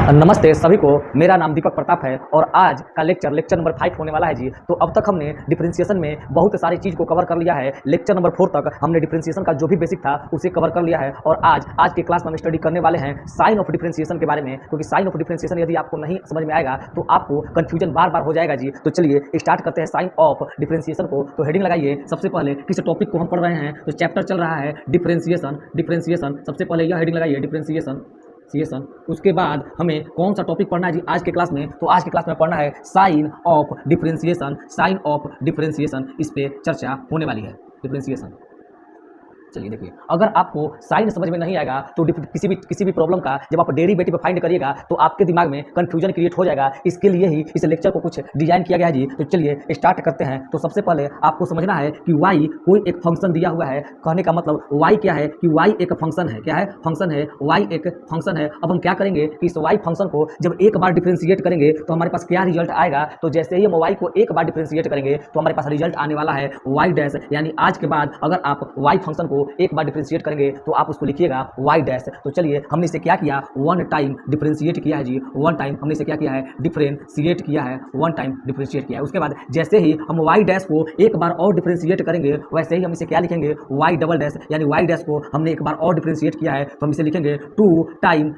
नमस्ते सभी को। मेरा नाम दीपक प्रताप है और आज का लेक्चर नंबर 5 होने वाला है जी। तो अब तक हमने डिफरेंशिएशन में बहुत सारी चीज़ को कवर कर लिया है। लेक्चर नंबर 4 तक हमने डिफरेंशिएशन का जो भी बेसिक था उसे कवर कर लिया है और आज के क्लास में हम स्टडी करने वाले हैं साइन ऑफ डिफरेंशिएशन के बारे में, क्योंकि साइन ऑफ डिफरेंशिएशन यदि आपको नहीं समझ में आएगा तो आपको कन्फ्यूजन बार बार हो जाएगा जी। तो चलिए स्टार्ट करते हैं साइन ऑफ डिफरेंशिएशन को। तो हेडिंग लगाइए। सबसे पहले किस टॉपिक को हम पढ़ रहे हैं, तो चैप्टर चल रहा है डिफरेंशिएशन। सबसे पहले यह हेडिंग लगाइए, डिफरेंशिएशन। उसके बाद हमें कौन सा टॉपिक पढ़ना है जी आज के क्लास में, तो आज के क्लास में पढ़ना है साइन ऑफ डिफरेंशिएशन। इस पे चर्चा होने वाली है, डिफरेंशिएशन। चलिए देखिए, अगर आपको साइन समझ में नहीं आएगा तो किसी भी प्रॉब्लम का जब आप डेरिवेटिव फाइंड करिएगा तो आपके दिमाग में कंफ्यूजन क्रिएट हो जाएगा। इसके लिए ही इस लेक्चर को कुछ डिजाइन किया गया है जी। तो चलिए स्टार्ट करते हैं। तो सबसे पहले आपको समझना है कि y कोई एक फंक्शन दिया हुआ है। कहने का मतलब y क्या है कि y एक फंक्शन है। क्या है? फंक्शन है। y एक फंक्शन है। अब हम क्या करेंगे कि इस y फंक्शन को जब एक बार डिफरेंशिएट करेंगे तो हमारे पास क्या रिजल्ट आएगा। तो जैसे ही हम y को एक बार डिफरेंशिएट करेंगे तो हमारे पास रिजल्ट आने वाला है y डैश। यानी आज के बाद अगर आप y फंक्शन को एक बार डिफरेंशिएट करेंगे तो आप उसको लिखिएगा y डैश। तो चलिए हमने इसे क्या किया, वन टाइम डिफरेंशिएट किया है जी। वन टाइम हमने इसे क्या किया है, डिफरेंशिएट किया है। वन टाइम डिफरेंशिएट किया है। उसके बाद जैसे ही हम y डैश को एक बार और डिफरेंशिएट करेंगे वैसे ही हम इसे क्या लिखेंगे, y डबल डैश। यानी y डैश को हमने एक बार और डिफरेंशिएट किया है तो हम इसे लिखेंगे टू टाइम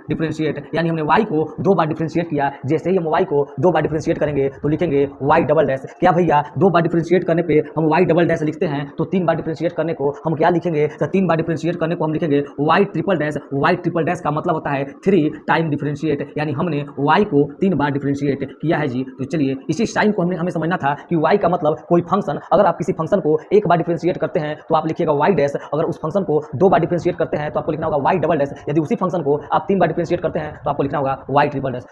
डिफरेंशिएट। यानी हमने y को दो बार डिफरेंशिएट किया। जैसे ही हम y को दो बार डिफरेंशिएट करेंगे तो लिखेंगे y डबल डैश। क्या भैया, दो बार डिफरेंशिएट करने पे हम y डबल डैश लिखते हैं तो तीन बार डिफरेंशिएट करने को हम क्या लिखेंगे, तो तीन बार डिफरेंशिएट करने को हम लिखेंगे y triple dash. y triple dash का मतलब होता है थ्री टाइम डिफरेंशिएट। यानी हमने y को तीन बार डिफरेंशिएट किया है जी। तो चलिए इसी साइन को हमें समझना था कि y का मतलब कोई फंक्शन, अगर आप किसी फंक्शन को एक बार डिफरेंशिएट करते हैं तो आप लिखिएगा y डैश। अगर उस फंक्शन को दो बार डिफरेंशिएट करते हैं तो आपको लिखना होगा y डबल डैश। यदि उसी फंक्शन को आप तीन बार डिफरेंशिएट करते हैं तो आपको लिखना होगा y ट्रिपल डैश।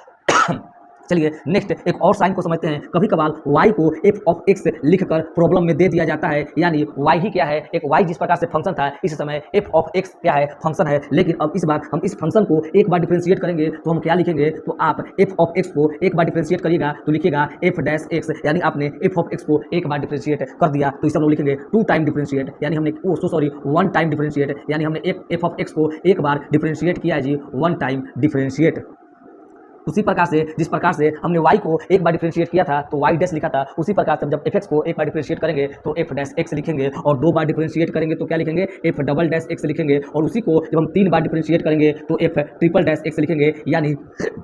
चलिए नेक्स्ट एक और साइन को समझते हैं। कभी कभार y को f ऑफ x लिखकर प्रॉब्लम में दे दिया जाता है। यानी y ही क्या है, एक y जिस प्रकार से फंक्शन था इस समय f ऑफ x क्या है, फंक्शन है। लेकिन अब इस बार हम इस फंक्शन को एक बार डिफरेंशिएट करेंगे तो हम क्या लिखेंगे, तो आप f ऑफ x को एक बार डिफरेंशिएट करिएगा तो लिखिएगा f डैश x। यानी आपने f ऑफ x को एक बार डिफरेंशिएट कर दिया तो इसे हम लोग लिखेंगे टू टाइम डिफरेंशिएट। यानी हमने वन टाइम डिफरेंशिएट। यानी हमने f ऑफ x को एक बार डिफरेंशिएट किया है जी, वन टाइम डिफरेंशिएट। उसी प्रकार से जिस प्रकार से हमने y को एक बार डिफरेंशिएट किया था तो y डैश लिखा था, उसी प्रकार से हम जब fx को एक बार डिफरेंशिएट करेंगे तो f डैश x लिखेंगे और दो बार डिफरेंशिएट करेंगे तो क्या लिखेंगे, f डबल डैश x लिखेंगे। और उसी को जब हम तीन बार डिफरेंशिएट करेंगे तो f ट्रिपल डैश x लिखेंगे। यानी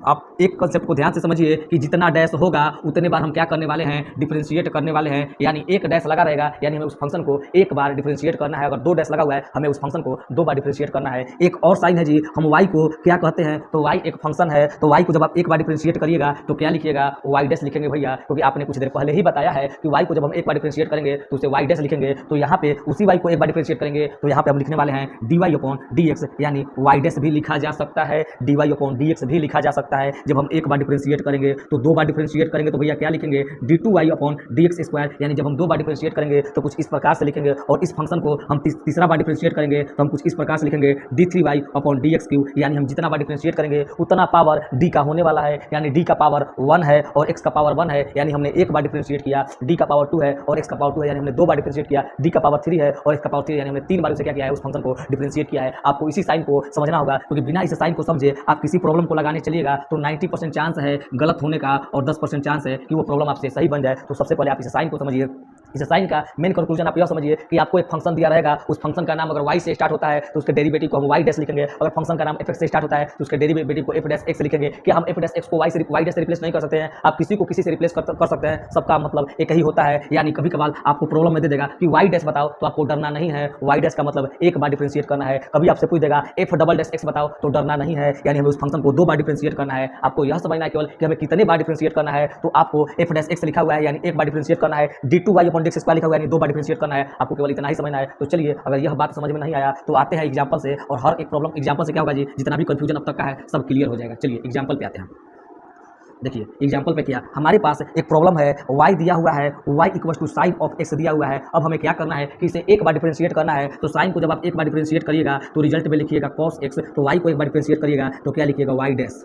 आप एक कंसेप्ट को ध्यान से समझिए कि जितना डैश होगा उतने बार हम क्या करने वाले हैं, डिफरेंशिएट करने वाले हैं। यानी एक डैश लगा रहेगा यानी हमें उस फंक्शन को एक बार डिफरेंशिएट करना है। अगर दो डैश लगा हुआ है हमें उस फंक्शन को दो बार डिफरेंशिएट करना है। एक और साइन है जी, हम y को क्या कहते हैं, तो y एक फंक्शन है। तो y को जब आप एक बार डिफरेंशिएट करिएगा तो क्या लिखिएगा, y डैश लिखेंगे भैया, क्योंकि आपने कुछ देर पहले ही बताया है कि y को जब हम एक बार डिफरेंशिएट करेंगे तो उसे y डैश लिखेंगे। तो यहाँ पे उसी y को एक बार डिफरेंशिएट करेंगे तो यहाँ पे हम लिखने वाले हैं dy अपॉन dx। यानी y डैश भी लिखा जा सकता है, dy अपॉन dx भी लिखा जा सकता है। जब हम एक बार डिफरेंशिएट करेंगे तो दो बार डिफरेंशिएट करेंगे तो भैया क्या लिखेंगे, d2y अपॉन dx स्क्वायर। यानी जब हम दो बार डिफरेंशिएट करेंगे तो कुछ इस प्रकार से लिखेंगे और इस फंक्शन को हम तीसरा बार डिफरेंशिएट करेंगे तो हम कुछ इस प्रकार से लिखेंगे d3y अपॉन dx क्यूब। यानी हम जितना बार डिफरेंशिएट करेंगे उतना पावर d का होने वाला है। यानी d का पावर 1 है और x का पावर 1 है। यानी हमने एक बार डिफरेंशिएट किया, d का पावर 2 है और x का पावर 2 है। यानी हमने दो बार डिफरेंशिएट किया, d का पावर 3 है और x का पावर 3। यानी हमने तीन बार उसे क्या किया है, उस फंक्शन को डिफरेंशिएट किया है। आपको इसी साइन को समझना होगा, क्योंकि बिना इस साइन को समझे आप किसी प्रॉब्लम को लगाने चलिएगा तो 90% चांस है गलत होने का और 10% चांस है कि वो प्रॉब्लम आपसे सही बन जाए। तो सबसे पहले आप इस साइन को समझिए। इस साइन का मेन कंक्लूजन आप यह समझिए कि आपको एक फंक्शन दिया रहेगा, उस फंक्शन का नाम अगर y से स्टार्ट होता है तो उसके डेरिवेटिव को हम y डैश लिखेंगे। अगर फंक्शन का नाम f से स्टार्ट होता है तो उसके डेरिवेटिव को f डैश x लिखेंगे। कि हम f डैश x को y डैश से रिप्लेस नहीं कर सकते हैं, आप किसी को किसी से रिप्लेस कर सकते हैं, सबका मतलब एक ही होता है। यानी कभी कभार आपको प्रॉब्लम में दे देगा कि y डैश बताओ तो आपको डरना नहीं है, y डैश का मतलब एक बार डिफरेंशिएट करना है। कभी आपसे पूछ देगा f डबल डैश x बताओ तो डरना नहीं है, यानी हमें उस फंक्शन को दो बार डिफरेंशिएट करना है। आपको यह समझना है केवल कि हमें कितने बार डिफरेंशिएट करना है। तो आपको f डैश x लिखा हुआ है यानी एक बार डिफरेंशिएट करना है, d2y अपॉन dx स्क्वायर लिखा हुआ है यानी दो बार डिफरेंशिएट करना है। आपको केवल इतना ही समझना है। तो चलिए अगर यह बात समझ में नहीं आया तो आते हैं एग्जांपल से, और हर एक प्रॉब्लम एग्जांपल से क्या होगा जी, जितना भी कंफ्यूजन अब तक का है सब क्लियर हो जाएगा। चलिए एग्जांपल पे आते हैं। देखिए एग्जांपल पे क्या, हमारे पास एक प्रॉब्लम है, y दिया हुआ है, y equal to sine of x दिया हुआ है। अब हमें क्या करना है कि इसे एक बार डिफरेंशिएट करना है। तो साइन को जब आप एक बार डिफरेंशिएट करिएगा तो रिजल्ट में लिखिएगा cos x। तो y को एक बार डिफरेंशिएट करिएगा तो क्या लिखिएगा y डैश।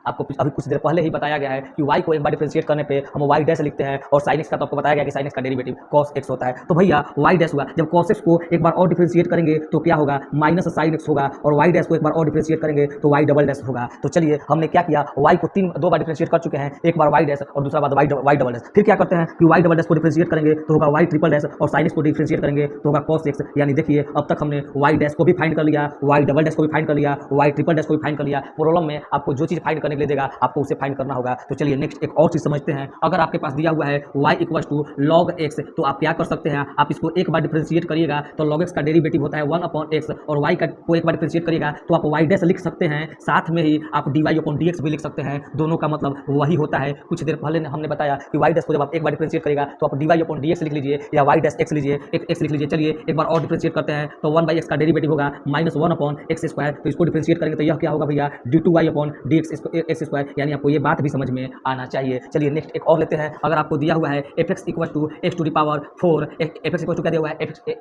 आपको अभी कुछ देर पहले ही बताया गया है कि y को एक बार डिफरेंशिएट करने पे हम y डैश लिखते हैं और sin x का तो आपको बताया गया कि sin x का डेरिवेटिव cos x होता है। तो भैया y डैश हुआ, जब cos x को एक बार और डिफरेंशिएट करेंगे तो क्या होगा, माइनस sin x होगा, और y डैश को एक बार और डिफरेंशिएट करेंगे तो y डबल डैश होगा। तो चलिए हमने क्या किया, y को दो बार डिफरेंशिएट कर चुके हैं, एक बार y डैश और दूसरा बार y डबल डैश। फिर क्या करते हैं कि y डबल डैश को डिफरेंशिएट करेंगे तो होगा y ट्रिपल डैश, और sin x को डिफरेंशिएट करेंगे तो होगा cos x। यानी देखिए अब तक हमने y डैश को भी फाइंड कर लिया, y डबल डैश को भी फाइंड कर लिया, y ट्रिपल डैश को भी फाइंड कर लिया। प्रॉब्लम में आपको जो चीज फाइंड करने के लिए देगा आपको उसे फाइंड करना होगा। तो चलिए नेक्स्ट एक और चीज समझते हैं। अगर आपके पास दिया हुआ है y equal to log x, तो आप क्या कर सकते हैं, आप इसको एक बार डिफरेंशिएट करिएगा तो log x का डेरिवेटिव होता है 1/x, और y का को एक बार डिफरेंशिएट करिएगा तो आप y डैश लिख सकते हैं, साथ में ही आप dy/dx भी लिख सकते हैं। दोनों का मतलब वही होता है। कुछ देर पहले हमने बताया कि y डैश को जब आप एक बार डिफरेंशिएट करिएगा तो आप dy/dx लिख लीजिए या y डैश x लीजिए, x लिख लीजिए। चलिए एक बार और डिफरेंशिएट करते हैं तो 1/x का डेरिवेटिव होगा -1/x²। तो इसको डिफरेंशिएट करेंगे तो यह क्या होगा भैया, d2y/dx²। यानी आपको ये बात भी समझ में आना चाहिए। चलिए नेक्स्ट एक और लेते हैं। अगर आपको दिया हुआ है fx equal to x⁴, fx equal to क्या दिया हुआ है,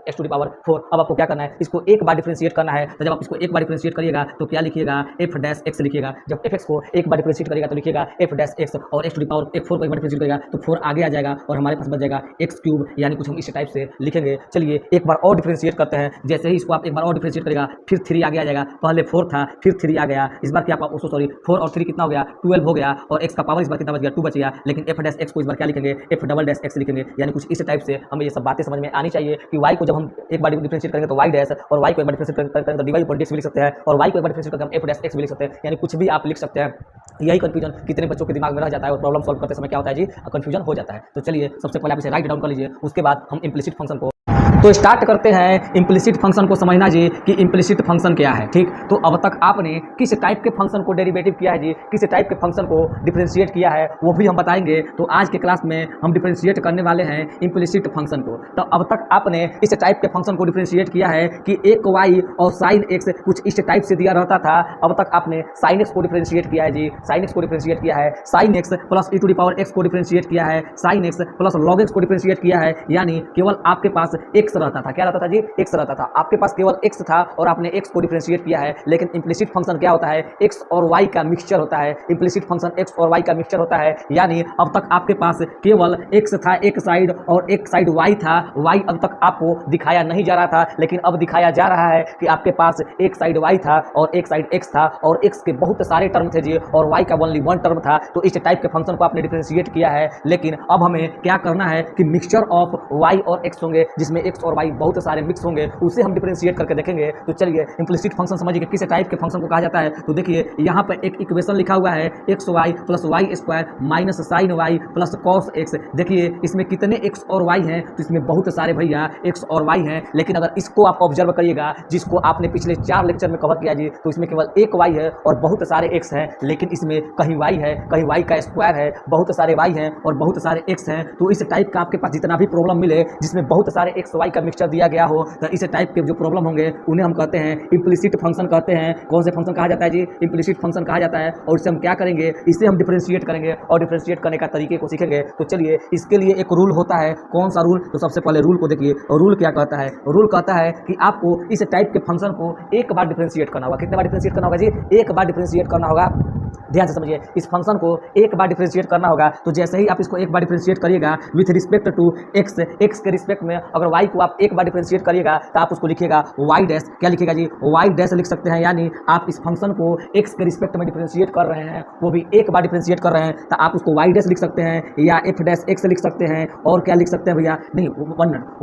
x⁴। अब आपको क्या करना है, इसको एक बार डिफरेंशिएट करना है। तो जब आप इसको एक बार डिफरेंशिएट करिएगा तो क्या लिखिएगा, f डैश x लिखिएगा। जब fx को एक बार डिफरेंशिएट करिएगा तो लिखिएगा f डैश x, और x⁴ को एक बार डिफरेंशिएट करिएगा तो 4 आगे आ जाएगा और हमारे पास बच जाएगा x³। यानी कुछ हम इस टाइप से लिखेंगे। चलिए एक बार और डिफरेंशिएट करते हैं। जैसे ही इसको आप एक बार और डिफरेंशिएट करेगा फिर 3 आगे आ जाएगा। पहले 4 था फिर 3 आ गया। इस बार क्या 4 और 3 कितना हो गया, 12 हो गया, और x का पावर इस बार कितना बच गया, 2 बच गया। लेकिन f डैश x को इस बार क्या लिखेंगे, f डबल डैश x लिखेंगे। यानी कुछ इस टाइप से हमें ये सब बातें समझ में आनी चाहिए कि y को जब हम एक बार डिफरेंशिएट करेंगे तो y डैश, और y को एक बार डिफरेंशिएट करेंगे तो dy/dx भी लिख सकते हैं, और y को एक बार डिफरेंशिएट करके हम f डैश x भी लिख सकते हैं। यानी कुछ भी आप लिख सकते हैं। यही कंफ्यूजन कितने बच्चों के दिमाग में रह जाता है और प्रॉब्लम सॉल्व करते समय क्या होता है जी, कंफ्यूजन हो जाता है। तो चलिए सबसे पहले आप इसे राइट डाउन कर लीजिए, उसके बाद हम इम्प्लिसिट फंक्शन को तो स्टार्ट करते हैं इम्प्लिसिट फंक्शन को समझना जी कि इम्प्लिसिट फंक्शन क्या है। ठीक, तो अब तक आपने किस टाइप के फंक्शन को डेरिवेटिव किया है जी, किस टाइप के फंक्शन को डिफरेंशिएट किया है वो भी हम बताएंगे। तो आज के क्लास में हम डिफरेंशिएट करने वाले हैं इम्प्लिसिट फंक्शन को। तो अब तक आपने इस टाइप के फंक्शन को डिफरेंशिएट किया है कि एक y और साइन x कुछ इस टाइप से दिया रहता था। अब तक आपने साइन x को डिफरेंशिएट किया है जी, साइन x को डिफरेंशिएट किया है, साइन x प्लस e⁻x को डिफरेंशिएट किया है, sine x plus log x को डिफरेंशिएट किया है। यानी केवल आपके पास x रहता था, क्या रहता था जी, x रहता था। आपके पास केवल x था और आपने x को डिफरेंशिएट किया है। लेकिन इम्प्लिसिट फंक्शन क्या होता है, x और y का मिक्सचर होता है। इम्प्लिसिट फंक्शन x और y का मिक्सचर होता है। यानी अब तक आपके पास केवल x था एक साइड और एक साइड y था। y अब तक आपको दिखाया नहीं जा रहा था, लेकिन अब दिखाया जा रहा है कि आपके पास एक साइड y था और एक साइड x था, और x के बहुत सारे टर्म थे जी और y का ओनली 1 टर्म था। तो इस टाइप के फंक्शन को आपने डिफरेंशिएट किया है। लेकिन अब हमें क्या करना है कि मिक्सचर ऑफ y और x होंगे, जिसमें x और y बहुत सारे मिक्स होंगे, उसे हम डिफरेंशिएट करके देखेंगे। तो चलिए इम्प्लिसिट फंक्शन समझिए किस टाइप के फंक्शन को कहा जाता है। तो देखिए यहाँ पर एक इक्वेशन लिखा हुआ है xy plus y² minus sine y plus cos x। देखिए इसमें कितने x और y हैं, तो इसमें बहुत सारे भैया x और y हैं। लेकिन अगर इसको आप ऑब्जर्व करिएगा, जिसको आपने पिछले 4 लेक्चर में कवर किया जी, तो इसमें केवल एक y है और बहुत सारे x हैं। लेकिन इसमें कहीं y है, कहीं y का स्क्वायर है, बहुत सारे y हैं और बहुत सारे x हैं। तो इस टाइप का आपके पास जितना भी प्रॉब्लम मिले जिसमें बहुत सारे x y का मिक्सचर दिया गया हो, तो इस टाइप के जो प्रॉब्लम होंगे उन्हें हम कहते हैं इम्प्लिसिट फंक्शन कहते हैं। कौन से फंक्शन कहा जाता है जी, इम्प्लिसिट फंक्शन कहा जाता है। और इसे हम क्या करेंगे, इसे हम डिफरेंशिएट करेंगे और डिफरेंशिएट करने का तरीके को सीखेंगे। तो चलिए इसके लिए एक रूल होता है। कौन सा रूल, तो सबसे पहले रूल को देखिए। रूल क्या कहता है, रूल कहता है कि आपको इस टाइप के फंक्शन को एक बार डिफरेंशिएट करना होगा। कितने बार डिफरेंशिएट करना होगा जी, एक बार डिफरेंशिएट करना होगा। ध्यान से समझिए, इस फंक्शन को एक बार डिफरेंशिएट करना होगा। तो जैसे ही आप इसको एक बार डिफरेंशिएट करिएगा विथ रिस्पेक्ट टू x के रिस्पेक्ट में, अगर y को आप एक बार डिफरेंशिएट करिएगा तो आप उसको लिखिएगा y डैश। क्या लिखिएगा जी, y डैश लिख सकते हैं। यानी आप इस फंक्शन को x के रिस्पेक्ट में डिफरेंशिएट कर रहे हैं, वो भी एक बार डिफरेंशिएट कर रहे हैं, तो आप उसको y डैश लिख सकते हैं या f डैश x लिख सकते हैं। और क्या लिख सकते हैं भैया, नहीं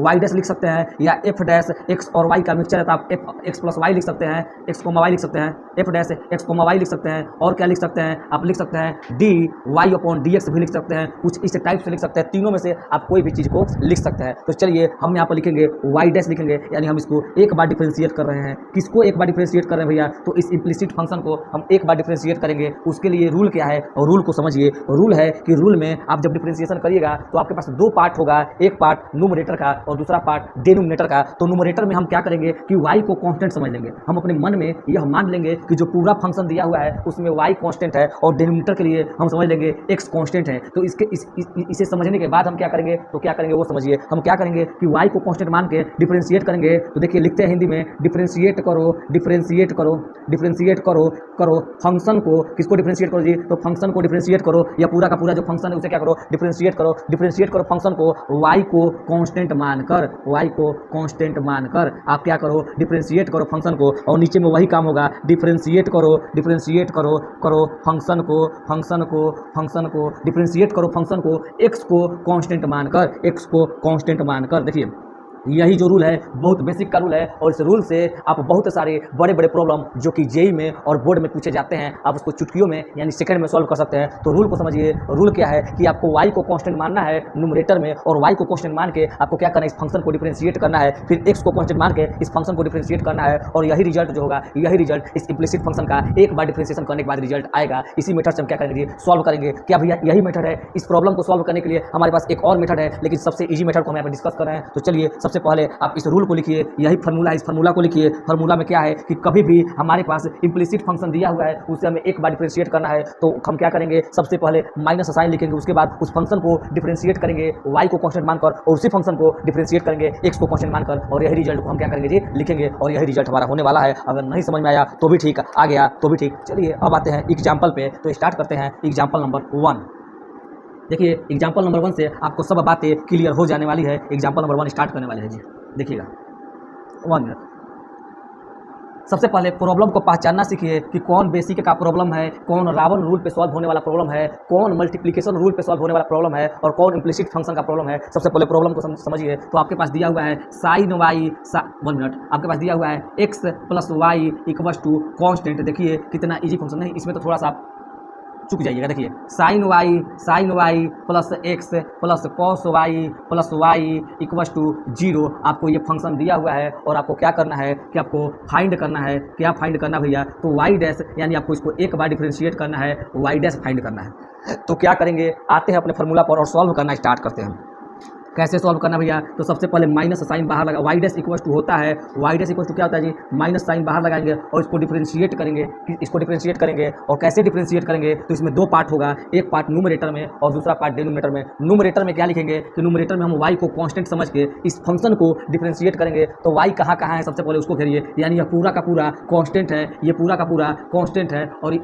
y डैश लिख सकते हैं या f डैश x और y का मिक्सचर है तो आप x प्लस y लिख सकते हैं, x y लिख सकते हैं, f डैश x y लिख सकते हैं। और क्या लिख सकते हैं, आप लिख सकते हैं dy/dx भी लिख सकते हैं। कुछ इस टाइप से लिख सकते हैं। तीनों में से आप कोई भी चीज़ को लिख सकते हैं। तो चलिए हम यहाँ पर लिखेंगे y डैश लिखेंगे, यानी हम इसको एक बार डिफरेंशिएट कर रहे हैं। किसको एक बार डिफरेंशिएट कर रहे हैं भैया, तो इस इम्प्लिसिट फंक्शन को हम एक बार डिफरेंशिएट करेंगे। उसके लिए रूल क्या है, और रूल को समझिए। रूल है कि रूल में आप जब डिफरेंशिएशन करिएगा तो आपके पास 2 पार्ट होगा, एक पार्ट न्यूमरेटर का और दूसरा पार्ट डिनोमिनेटर का। तो न्यूमरेटर में हम क्या करेंगे कि y को कांस्टेंट समझ लेंगे। हम अपने मन में यह मान लेंगे कि जो पूरा फंक्शन दिया हुआ है उसमें y कांस्टेंट कांस्टेंट है और डिनोमिनेटर के लिए हम समझ लेंगे x कांस्टेंट है। तो इसे समझने के बाद हम क्या करेंगे, तो क्या करेंगे वो समझिए। हम क्या करेंगे कि y को कांस्टेंट मान के डिफरेंशिएट करेंगे। तो देखिए लिखते हैं हिंदी में, डिफरेंशिएट करो डिफरेंशिएट करो डिफरेंशिएट करो करो फंक्शन को। किसको डिफरेंशिएट करो जी, तो फंक्शन को डिफरेंशिएट करो, या पूरा का पूरा जो फंक्शन है उसे क्या करो, डिफरेंशिएट करो। डिफरेंशिएट करो फंक्शन को y को कांस्टेंट मानकर, y को कांस्टेंट मानकर आप क्या करो, डिफरेंशिएट करो फंक्शन को। और नीचे में वही काम होगा, डिफरेंशिएट करो करो फंक्शन को डिफरेंशिएट करो फंक्शन को x को कांस्टेंट मानकर। देखिए यही जो रूल है बहुत बेसिक का रूल है, और इस रूल से आप बहुत सारे बड़े बड़े प्रॉब्लम जो कि जेई में और बोर्ड में पूछे जाते हैं, आप उसको चुटकियों में यानी सेकंड में सॉल्व कर सकते हैं। तो रूल को समझिए। रूल क्या है कि आपको y को कांस्टेंट मानना है न्यूमरेटर में, और y को कांस्टेंट मान के आपको क्या करना है, इस फंक्शन को डिफरेंशिएट करना है, फिर x को कांस्टेंट मान के इस फंक्शन को डिफरेंशिएट करना है, और यही रिजल्ट जो होगा, यही रिजल्ट इस इम्प्लिसिट फंक्शन का एक बार डिफरेंशिएशन करने के बाद रिजल्ट आएगा। इसी मेथड से हम क्या करेंगे, सॉल्व करेंगे। क्या भैया यही मेथड है? इस प्रॉब्लम को सॉल्व करने के लिए हमारे पास एक और मेथड है, लेकिन सबसे ईजी मेथड को हम यहाँ पर डिस्कस कर रहे हैं। तो चलिए सबसे पहले आप इस रूल को लिखिए, यही फार्मूला है, इस फार्मूला को लिखिए। फार्मूला में क्या है कि कभी भी हमारे पास इम्प्लिसिट फंक्शन दिया हुआ है उसे हमें एक बार डिफरेंशिएट करना है, तो हम क्या करेंगे, सबसे पहले माइनस साइन लिखेंगे, उसके बाद उस फंक्शन को डिफरेंशिएट करेंगे y को कांस्टेंट मानकर, और उसी फंक्शन को डिफरेंशिएट करेंगे x को कांस्टेंट मानकर, और यही रिजल्ट को हम क्या करेंगे जी, लिखेंगे, और यही रिजल्ट हमारा होने वाला है। अगर नहीं समझ में आया तो भी ठीक, आ गया तो भी ठीक। चलिए अब आते हैं एग्जाम्पल पे, तो स्टार्ट करते हैं एग्जाम्पल नंबर 1। देखिए एग्जाम्पल नंबर 1 से आपको सब बातें क्लियर हो जाने वाली है। एग्जाम्पल नंबर 1 स्टार्ट करने वाले हैं जी, देखिएगा 1 मिनट। सबसे पहले प्रॉब्लम को पहचानना सीखिए कि कौन बेसिक का प्रॉब्लम है, कौन रावण रूल पे सॉल्व होने वाला प्रॉब्लम है, कौन मल्टीप्लिकेशन रूल पे सॉल्व होने वाला प्रॉब्लम है, और कौन इम्प्लिसिट फंक्शन का प्रॉब्लम है। सबसे पहले प्रॉब्लम को समझिए। तो आपके पास दिया हुआ है साइन वाई 1 मिनट, आपके पास दिया हुआ है x plus Y equals to constant. देखिए कितना इजी फंक्शन है, इसमें तो थोड़ा सा चुक जाइएगा। देखिए sine Y plus X plus cos Y equals to 0 आपको ये फंक्शन दिया हुआ है, और आपको क्या करना है कि आपको फाइंड करना है। क्या फाइंड करना भैया, तो वाई डैश, यानी आपको इसको एक बार डिफरेंशिएट करना है, वाई डैश फाइंड करना है। तो क्या करेंगे, आते हैं अपने फार्मूला पर और सॉल्व करना स्टार्ट करते हैं। कैसे सॉल्व करना भैया, तो सबसे पहले माइनस साइन बाहर लगा, वाई डैश इक्वल टू होता है, वाई डैश इक्वल टू क्या होता है जी, माइनस साइन बाहर लगाएंगे और इसको डिफरेंशिएट करेंगे। और कैसे डिफरेंशिएट करेंगे, तो इसमें दो पार्ट होगा, एक पार्ट न्यूमरेटर में और दूसरा पार्ट डिनोमिनेटर में। न्यूमरेटर में क्या लिखेंगे कि न्यूमरेटर में हम वाई को कांस्टेंट समझ के इस फंक्शन को डिफरेंशिएट करेंगे। तो वाई कहाँ है, सबसे पहले उसको घेरिए, यानी यह पूरा का पूरा कांस्टेंट है, ये पूरा का पूरा कांस्टेंट है। और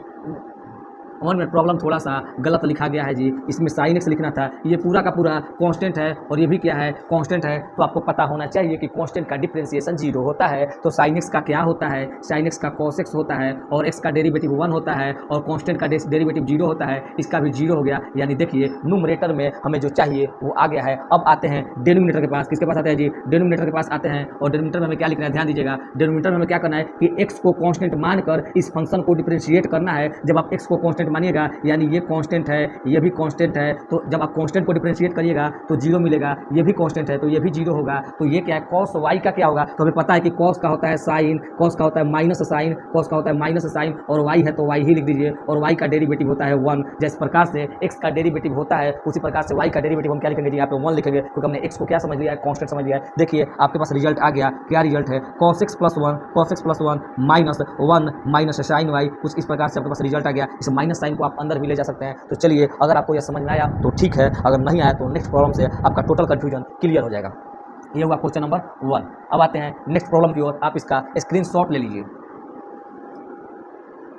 1 मिनट, प्रॉब्लम थोड़ा सा गलत लिखा गया है जी, इसमें साइन एक्स लिखना था, ये पूरा का पूरा कांस्टेंट है और ये भी क्या है, कांस्टेंट है। तो आपको पता होना चाहिए कि कांस्टेंट का डिफरेंशिएशन 0 होता है। तो साइन एक्स का क्या होता है, साइन एक्स का कॉस एक्स होता है, और एक्स का डेरिवेटिव 1 होता है, और कांस्टेंट का डेरिवेटिव 0 होता है, इसका भी 0 हो गया। यानी देखिए न्यूमरेटर में हमें जो चाहिए वो आ गया है। अब आते हैं डिनोमिनेटर के पास, किसके पास आते हैं जी, डिनोमिनेटर के पास आते हैं। और डिनोमिनेटर में हमें क्या लिखना है, ध्यान दीजिएगा, डिनोमिनेटर में हमें क्या करना है कि एक्स को कांस्टेंट मानकर इस फंक्शन को डिफरेंशिएट करना है। जब आप एक्स को कांस्टेंट मानिएगा, यानी ये कांस्टेंट है, ये भी कांस्टेंट है, तो जब आप कांस्टेंट को डिफरेंशिएट करिएगा तो 0 मिलेगा, ये भी कांस्टेंट है तो ये भी 0 होगा। तो ये क्या है, कॉस वाई का क्या होगा, तो हमें पता है कि कॉस का होता है साइन, कॉस का होता है माइनस साइन, कॉस का होता है माइनस साइन, और वाई है तो वाई ही लिख दीजिए, और वाई का डेरिवेटिव होता है 1। जिस प्रकार से एक्स का डेरिवेटिव होता है उसी प्रकार से वाई का डेरिवेटिव हम क्या लिखेंगे जी, यहाँ पे 1 लिखेंगे, क्योंकि हमने एक्स को क्या समझ लिया है, कांस्टेंट समझ लिया है। देखिए आपके पास रिजल्ट आ गया, क्या रिजल्ट है, cos x plus 1 minus 1 minus sine Y, कुछ इस प्रकार से आपके पास रिजल्ट आ गया। इस माइनस साइन को आप अंदर भी ले जा सकते हैं। तो चलिए अगर आपको यह समझ में आया तो ठीक है, अगर नहीं आया तो नेक्स्ट प्रॉब्लम से आपका टोटल कंफ्यूजन क्लियर हो जाएगा। ये हुआ क्वेश्चन नंबर 1। अब आते हैं नेक्स्ट प्रॉब्लम की ओर, आप इसका स्क्रीनशॉट ले लीजिए।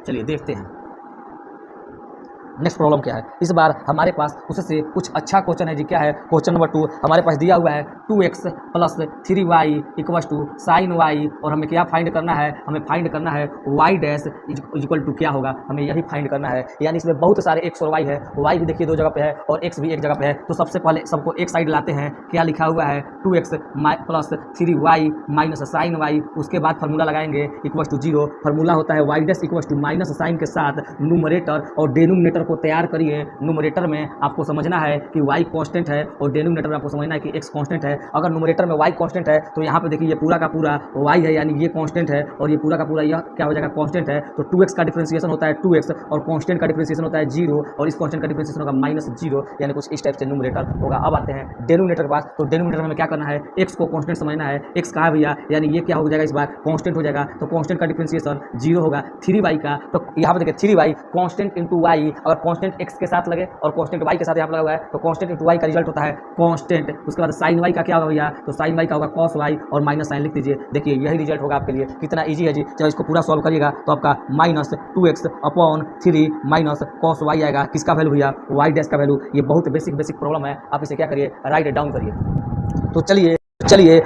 चलिए देखते हैं नेक्स्ट प्रॉब्लम क्या है। इस बार हमारे पास उससे कुछ अच्छा क्वेश्चन है जी। क्या है, क्वेश्चन नंबर 2 हमारे पास दिया हुआ है 2x plus 3y equal to sine Y, और हमें क्या फाइंड करना है, हमें फाइंड करना है y डैश इक्वल टू क्या होगा, हमें यही फाइंड करना है। यानी इसमें बहुत सारे x और y है, y भी देखिए 2 जगह पे है और x भी एक जगह पे है। तो सबसे पहले सबको एक साइड लाते हैं। क्या लिखा हुआ है, 2x plus 3y minus sine Y, उसके बाद फार्मूला लगाएंगे इक्वल टू 0। फार्मूला होता है y dash equal to minus sine के साथ न्यूमरेटर और डिनोमिनेटर न्यूमरेटर को तैयार करिए। न्यूमरेटर में आपको समझना है कि y कांस्टेंट है और डिनोमिनेटर में आपको समझना है कि x कांस्टेंट है। अगर न्यूमरेटर में y कांस्टेंट है तो यहाँ पे देखिए ये पूरा का पूरा y है, यानी ये कांस्टेंट है, और ये पूरा का पूरा यह क्या हो जाएगा, कांस्टेंट है। तो 2x का डिफरेंशिएशन होता है 2x, और कांस्टेंट का डिफरेंशिएशन होता है 0, और इस कांस्टेंट का डिफरेंशिएशन होगा -0, यानी कुछ इस टाइप से न्यूमरेटर होगा। अब आते हैं डिनोमिनेटर के पास। तो डिनोमिनेटर में हमें क्या करना है, x को कांस्टेंट समझना है। x कहाँ है भैया, यानी ये क्या हो जाएगा, इस बार कांस्टेंट हो जाएगा। तो कांस्टेंट का डिफरेंशिएशन 0 होगा 3y का। तो यहाँ पे देखिए 3y कांस्टेंट इंटू y, अगर कांस्टेंट x के साथ लगे और कांस्टेंट y के साथ यहाँ पे लगा हुआ है तो कांस्टेंट इंटू y का रिजल्ट होता है कांस्टेंट। उसके बाद साइन y का क्या होगा भैया, तो साइन y का होगा cos y और माइनस साइन लिख दीजिए। देखिए यही रिजल्ट होगा आपके लिए। कितना ईजी है जी, जब इसको पूरा सॉल्व करिएगा तो आपका -2x/3 माइनस cos y आएगा। किसका वैल्यू भैया, y डैश का वैल्यू। ये बहुत बेसिक प्रॉब्लम है, आप इसे क्या करिए, राइट डाउन करिए। तो चलिए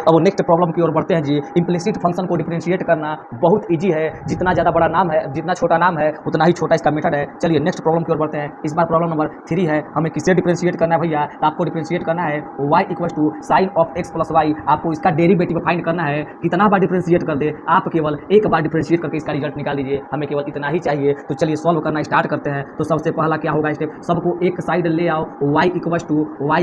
अब नेक्स्ट प्रॉब्लम की ओर बढ़ते हैं जी। इम्प्लिसिट फंक्शन को डिफरेंशिएट करना बहुत इजी है। जितना ज़्यादा बड़ा नाम है, जितना छोटा नाम है, उतना ही छोटा इसका मेथड है। चलिए नेक्स्ट प्रॉब्लम की ओर बढ़ते हैं। इस बार प्रॉब्लम नंबर 3 है। हमें किससे डिफरेंशिएट करना है भैया, तो आपको डिफरेंशिएट करना है y = sin of x + y। आपको इसका डेरिवेटिव फाइंड करना है। कितना बार डिफरेंशिएट कर दे, आप केवल एक बार डिफरेंशिएट करके इसका रिजल्ट निकाल लीजिए। हमें केवल इतना ही चाहिए। तो चलिए सॉल्व करना स्टार्ट करते हैं। तो सबसे पहला क्या होगा स्टेप, सबको एक साइड ले आओ, y = y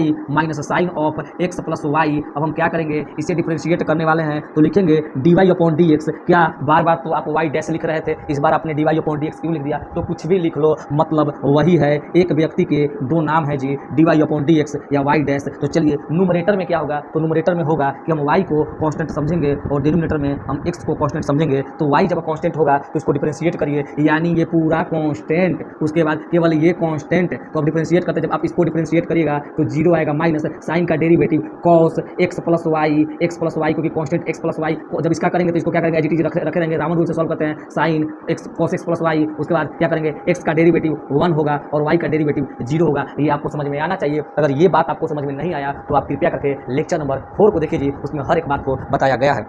- sin of x + y। अब हम क्या करेंगे, इसे डिफरेंशिएट करने वाले हैं। तो लिखेंगे dy/dx। क्या बार बार तो आप y डैश लिख रहे थे, इस बार आपने dy/dx क्यों लिख दिया, तो कुछ भी लिख लो, मतलब वही है। एक व्यक्ति के दो नाम है जी, dy/dx या y डैश। तो चलिए न्यूमरेटर में क्या होगा, तो न्यूमरेटर में होगा कि हम y को कांस्टेंट समझेंगे और डिनोमिनेटर में हम x को कांस्टेंट समझेंगे। तो y जब कांस्टेंट होगा तो इसको डिफरेंशिएट करिए, यानी ये पूरा कांस्टेंट, उसके बाद केवल ये कांस्टेंट। तो अब डिफरेंशिएट करते, जब आप इसको डिफरेंशिएट करिएगा तो 0 आएगा, माइनस साइन का डेरिवेटिव cos x + y, क्योंकि कांस्टेंट x + y। जब इसका करेंगे तो इसको क्या करेंगे, एज रखे रहेंगे, रामन रूल से सॉल्व करते हैं। Sine x cos x + y, उसके बाद क्या करेंगे, x का डेरिवेटिव 1 होगा और y का डेरिवेटिव 0 होगा। ये आपको समझ में आना चाहिए। अगर ये बात आपको समझ में नहीं आया तो आप कृपया करके लेक्चर नंबर 4 को देखिए जी, उसमें हर एक बात को बताया गया है।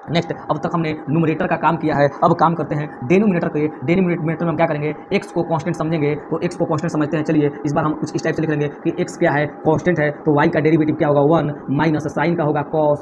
नेक्स्ट, अब तक हमने न्यूमरेटर का काम किया है, अब काम करते हैं डिनोमिनेटर के। डिनोमिनेटर में हम क्या करेंगे, x को कांस्टेंट समझेंगे। तो x को कांस्टेंट समझते हैं। चलिए इस बार हम कुछ इस टाइप से लिख लेंगे कि x क्या है, कांस्टेंट है। तो y का डेरिवेटिव क्या होगा, 1 माइनस साइन का होगा cos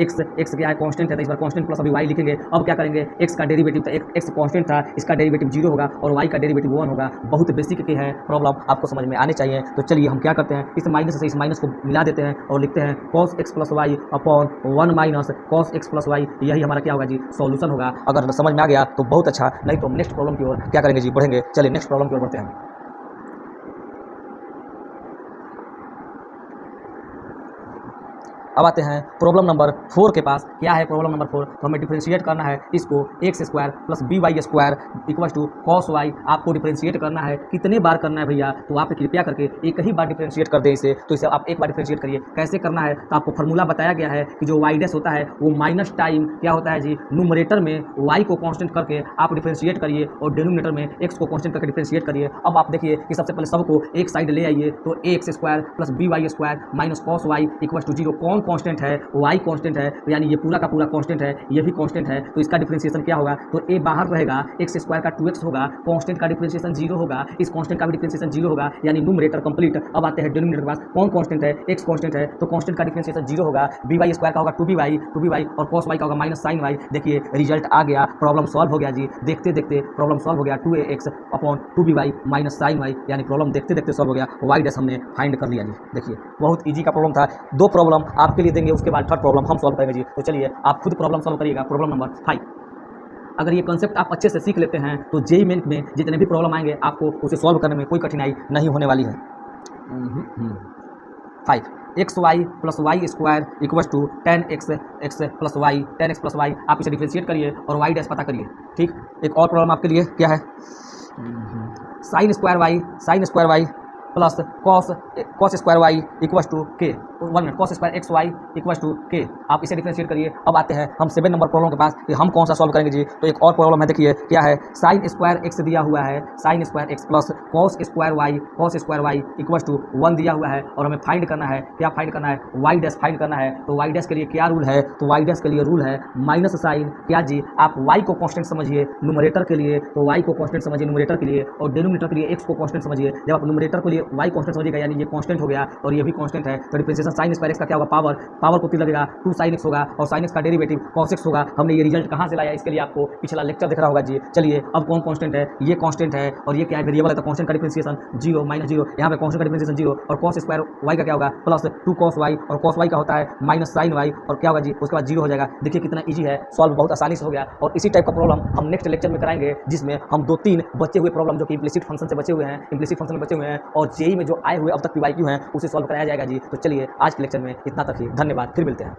x क्या है, कांस्टेंट है। तो इस बार कांस्टेंट प्लस अभी y लिखेंगे। अब क्या करेंगे, x का डेरिवेटिव, तो x कांस्टेंट था, इसका डेरिवेटिव 0 होगा और y का डेरिवेटिव 1 होगा। बहुत बेसिक के हैं प्रॉब्लम, आपको समझ में आने चाहिए। तो चलिए हम क्या करते हैं, इस माइनस से इस माइनस को मिला देते हैं और लिखते हैं cos x + y upon 1 minus cos x + y। यही हमारा क्या होगा जी, सॉल्यूशन होगा। अगर समझ में आ गया तो बहुत अच्छा, नहीं तो हम नेक्स्ट प्रॉब्लम की ओर क्या करेंगे जी, बढ़ेंगे। चलिए नेक्स्ट प्रॉब्लम की ओर बढ़ते हैं। अब आते हैं प्रॉब्लम नंबर 4 के पास। क्या है प्रॉब्लम नंबर 4, तो हमें डिफरेंशिएट करना है इसको x² + by² = cos y। आपको डिफरेंशिएट करना है, कितने बार करना है भैया, तो आप कृपया करके एक ही बार डिफरेंशिएट कर दें इसे। तो इसे आप एक बार डिफरेंशिएट करिए। कैसे करना है, तो आपको फार्मूला बताया गया है कि जो y डैश होता है वो माइनस टाइम क्या होता है जी, न्यूमरेटर में y को कांस्टेंट करके आप डिफरेंशिएट करिए और डिनोमिनेटर में x को कांस्टेंट करके डिफरेंशिएट करिए। अब आप देखिए कि सबसे पहले सबको एक साइड ले आइए। तो ax² + by² - cos y = 0। कौन कांस्टेंट है, y कांस्टेंट है, यानी ये पूरा का पूरा कांस्टेंट है, ये भी कांस्टेंट है। तो इसका डिफरेंशिएशन क्या होगा, तो a बाहर रहेगा, x² का 2x होगा, कांस्टेंट का डिफरेंशिएशन 0 होगा, इस कांस्टेंट का भी डिफरेंशिएशन 0 होगा, यानी न्यूमरेटर कंप्लीट। अब आते हैं डिनोमिनेटर के पास। कौन कांस्टेंट है, x कांस्टेंट है, तो कांस्टेंट का डिफरेंशिएशन 0 होगा, by² का होगा 2by और cos y का होगा माइनस साइन y। देखिए रिजल्ट आ गया, प्रॉब्लम सॉल्व हो गया जी। देखते देखते प्रॉब्लम सॉल्व हो गया, 2ax upon 2by minus sine y, यानी प्रॉब्लम देखते देखते सॉल्व हो गया। y डैश हमने फाइंड कर लिया जी। देखिए बहुत ईजी का प्रॉब्लम था। 2 प्रॉब्लम आपके लिए देंगे, उसके बाद थर्ड प्रॉब्लम हम सॉल्व करेंगे जी। तो चलिए आप खुद प्रॉब्लम सॉल्व करिएगा। Problem number 5। अगर ये कॉन्सेप्ट आप अच्छे से सीख लेते हैं तो जेईई मेन में जितने भी प्रॉब्लम आएंगे आपको उसे सॉल्व करने में कोई कठिनाई नहीं होने वाली है। 5 xy + y² = 10x + y 10x + y। आप इसे डिफरेंशिएट करिए और y डैश पता करिए। ठीक, एक और प्रॉब्लम आपके लिए क्या है, sin² y plus cos² y = k। 1 minute, cos² xy = k। आप इसे डिफरेंशिएट करिए। अब आते हैं हम 7 नंबर प्रॉब्लम के पास कि हम कौन सा सॉल्व करेंगे जी। तो एक और प्रॉब्लम है, देखिए क्या है, sin² x दिया हुआ है, sin² x plus cos² y = 1 दिया हुआ है और हमें फाइंड करना है, क्या फाइंड करना है, y डैश फाइंड करना है। तो y डैश के लिए क्या रूल है, तो y डैश के लिए रूल है माइनस साइन, क्या जी, आप y को कांस्टेंट समझिए न्यूमरेटर के लिए, तो y को कांस्टेंट समझिए न्यूमरेटर के लिए और डिनोमिनेटर के लिए x को कांस्टेंट समझिए। जब आप न्यूमरेटर के लिए y कांस्टेंट समझिएगा, यानी ये कांस्टेंट हो गया और ये भी कांस्टेंट है, तो डिफरेंशिएशन साइन स्क्वायर x का क्या होगा, पावर, पावर को 3 लगेगा, 2 sin x होगा और sin x का डेरिवेटिव cos x होगा। हमने ये रिजल्ट कहाँ से लाया, इसके लिए आपको पिछला लेक्चर दिख रहा होगा जी। चलिए अब कौन कांस्टेंट है, ये कांस्टेंट है और ये क्या है, वेरिएबल है, तो कांस्टेंट का डिफरेंशिएशन 0 माइनस 0, यहाँ पे कांस्टेंट का डिफरेंशिएशन 0 और cos स्क्वायर y का क्या होगा प्लस 2 cos y और cos y का होता है माइनस sin y और क्या होगा जी, उसके बाद 0 हो जाएगा। देखिए कितना ईजी है, सॉल्व बहुत आसानी से हो गया। और इसी टाइप का प्रॉब्लम हम नेक्स्ट लेक्चर में कराएंगे, जिसमें हम 2-3 बचे हुए प्रॉब्लम जो कि इम्प्लिसिट फंक्शन से बचे हुए हैं, इम्प्लिसिट फंक्शन में बचे हुए हैं और जेई में जो आए हुए अब तक पीवाईक्यू हैं उसे सॉल्व कराया जाएगा जी। तो चलिए आज के लेक्चर में इतना तक ही, धन्यवाद, फिर मिलते हैं।